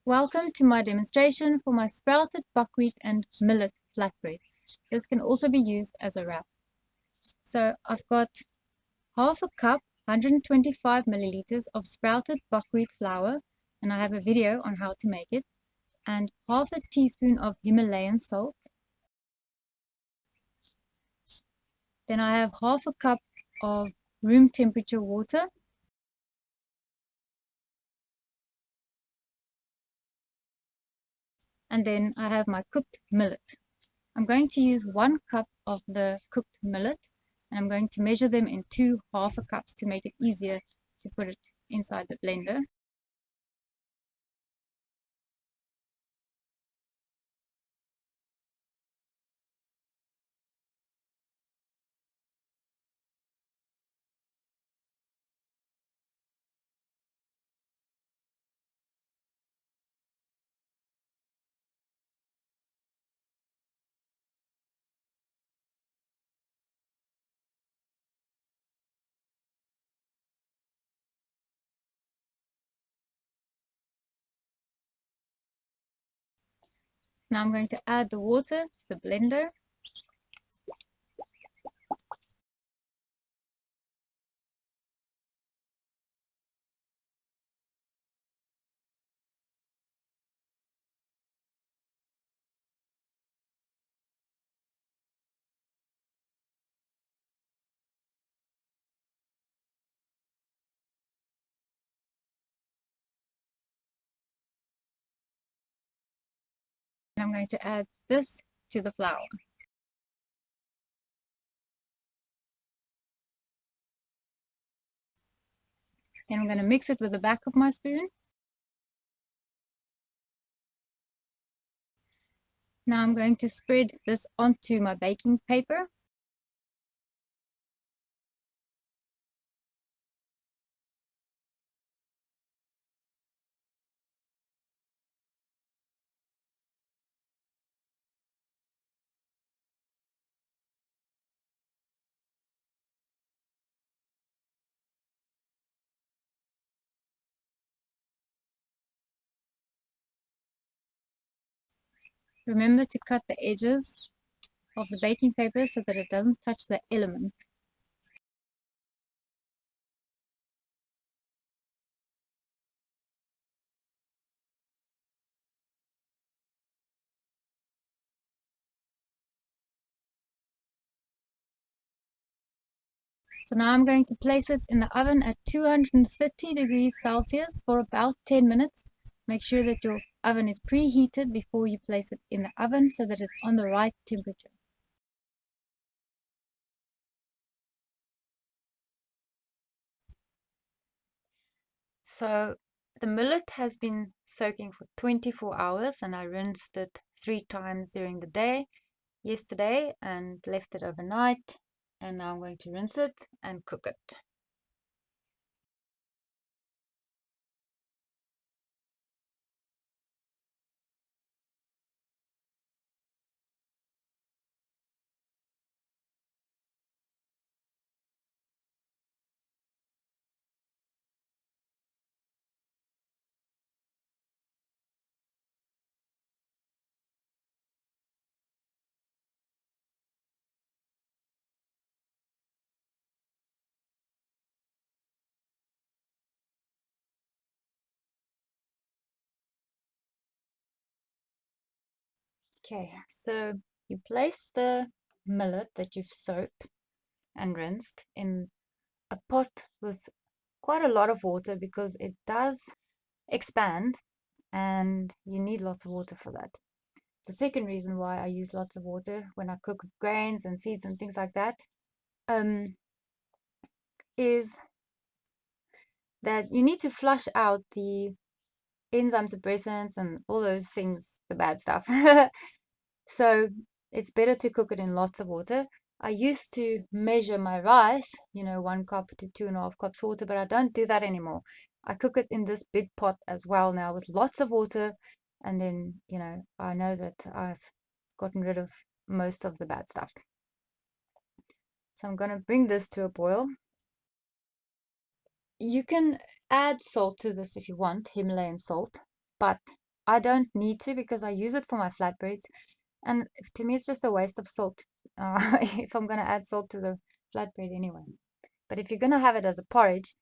Welcome to my demonstration for my sprouted buckwheat and millet flatbread. This can also be used as a wrap. So I've got half a cup, 125 milliliters of sprouted buckwheat flour, and I have a video on how to make it, and half a teaspoon of Himalayan salt. Then I have half a cup of room temperature water. And then I have my cooked millet. I'm going to use 1 cup of the cooked millet, and I'm going to measure them in 2 half a cups to make it easier to put it inside the blender. Now I'm going to add the water to the blender. And I'm going to add this to the flour. Then I'm going to mix it with the back of my spoon. Now I'm going to spread this onto my baking paper. Remember to cut the edges of the baking paper so that it doesn't touch the element. So now I'm going to place it in the oven at 230 degrees Celsius for about 10 minutes. Make sure that your oven is preheated before you place it in the oven so that it's on the right temperature. So the millet has been soaking for 24 hours, and I rinsed it 3 times during the day yesterday and left it overnight. And now I'm going to rinse it and cook it. Okay, so you place the millet that you've soaked and rinsed in a pot with quite a lot of water because it does expand and you need lots of water for that. The second reason why I use lots of water when I cook grains and seeds and things like that is that you need to flush out the enzyme suppressants and all those things, the bad stuff. So it's better to cook it in lots of water. I used to measure my rice, 1 cup to 2.5 cups water, but I don't do that anymore. I cook it in this big pot as well now with lots of water. And then, I know that I've gotten rid of most of the bad stuff. So I'm going to bring this to a boil. You can add salt to this if you want, Himalayan salt, but I don't need to because I use it for my flatbreads. And to me, it's just a waste of salt if I'm going to add salt to the flatbread anyway. But if you're going to have it as a porridge,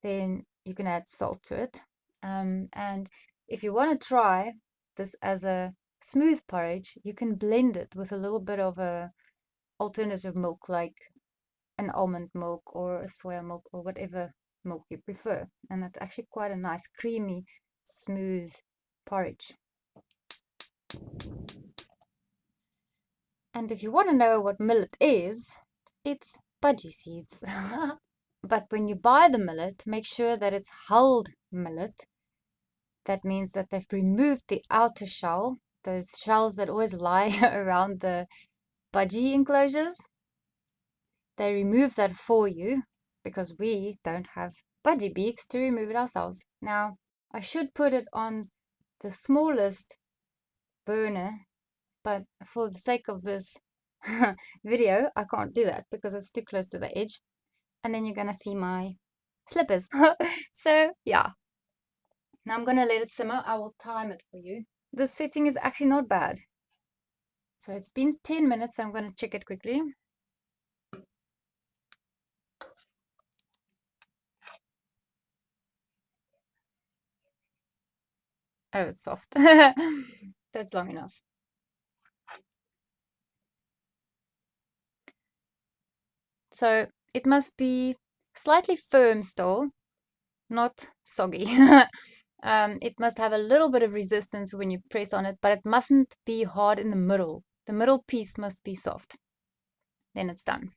then you can add salt to it. And if you want to try this as a smooth porridge, you can blend it with a little bit of a alternative milk, like an almond milk or a soya milk or whatever milk you prefer. And it's actually quite a nice, creamy, smooth porridge. And if you want to know what millet is, it's budgie seeds. But when you buy the millet, make sure that it's hulled millet. That means that they've removed the outer shell, those shells that always lie around the budgie enclosures. They remove that for you because we don't have budgie beaks to remove it ourselves. Now, I should put it on the smallest burner, but for the sake of this video, I can't do that because it's too close to the edge. And then you're going to see my slippers. So, yeah. Now I'm going to let it simmer. I will time it for you. The setting is actually not bad. So it's been 10 minutes. So I'm going to check it quickly. Oh, it's soft. That's long enough. So it must be slightly firm still, not soggy. It must have a little bit of resistance when you press on it, but it mustn't be hard in the middle. The middle piece must be soft. Then it's done.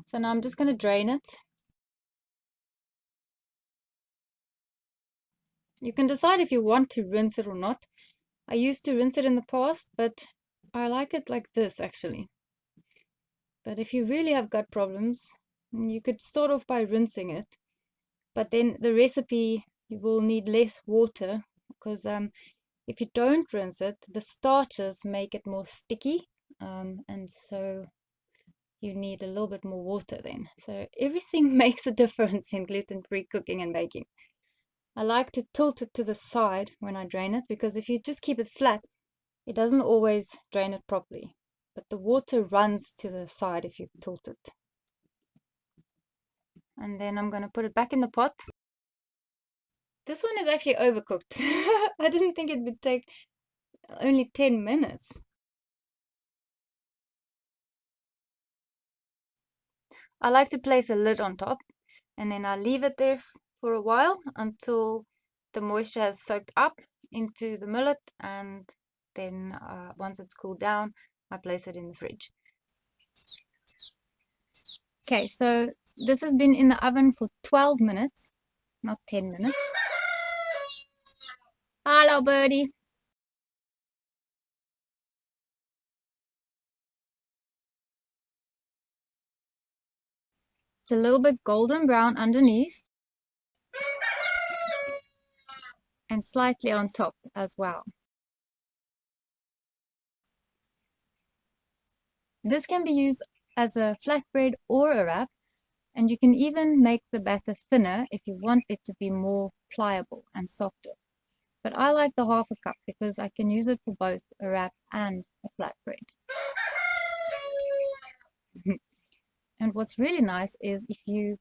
So now I'm just going to drain it. You can decide if you want to rinse it or not. I used to rinse it in the past, but I like it like this actually. But if you really have gut problems, you could start off by rinsing it. But then the recipe, you will need less water because if you don't rinse it, the starches make it more sticky. And so you need a little bit more water then. So everything makes a difference in gluten-free cooking and baking. I like to tilt it to the side when I drain it because if you just keep it flat, it doesn't always drain it properly. But the water runs to the side if you tilt it. And then I'm going to put it back in the pot. This one is actually overcooked. I didn't think it would take only 10 minutes. I like to place a lid on top and then I leave it there for a while until the moisture has soaked up into the millet, and then once it's cooled down, I place it in the fridge. Okay, so this has been in the oven for 12 minutes, not 10 minutes. Hello, birdie. It's a little bit golden brown underneath and slightly on top as well. This can be used as a flatbread or a wrap, and you can even make the batter thinner if you want it to be more pliable and softer. But I like the half a cup because I can use it for both a wrap and a flatbread. And what's really nice is if you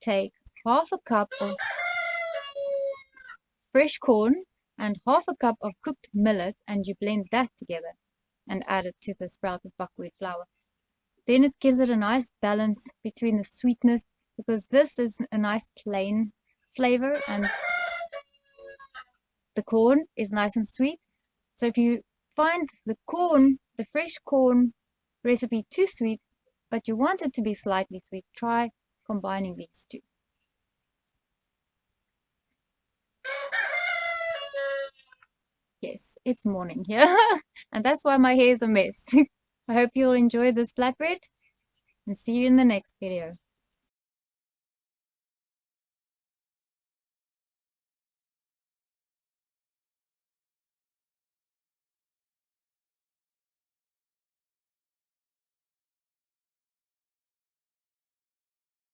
take half a cup of fresh corn and half a cup of cooked millet and you blend that together and add it to the sprouted buckwheat flour. Then it gives it a nice balance between the sweetness, because this is a nice plain flavor and the corn is nice and sweet. So if you find the fresh corn recipe too sweet, but you want it to be slightly sweet, try combining these two. Yes, it's morning here, and that's why my hair is a mess. I hope you'll enjoy this flatbread and see you in the next video.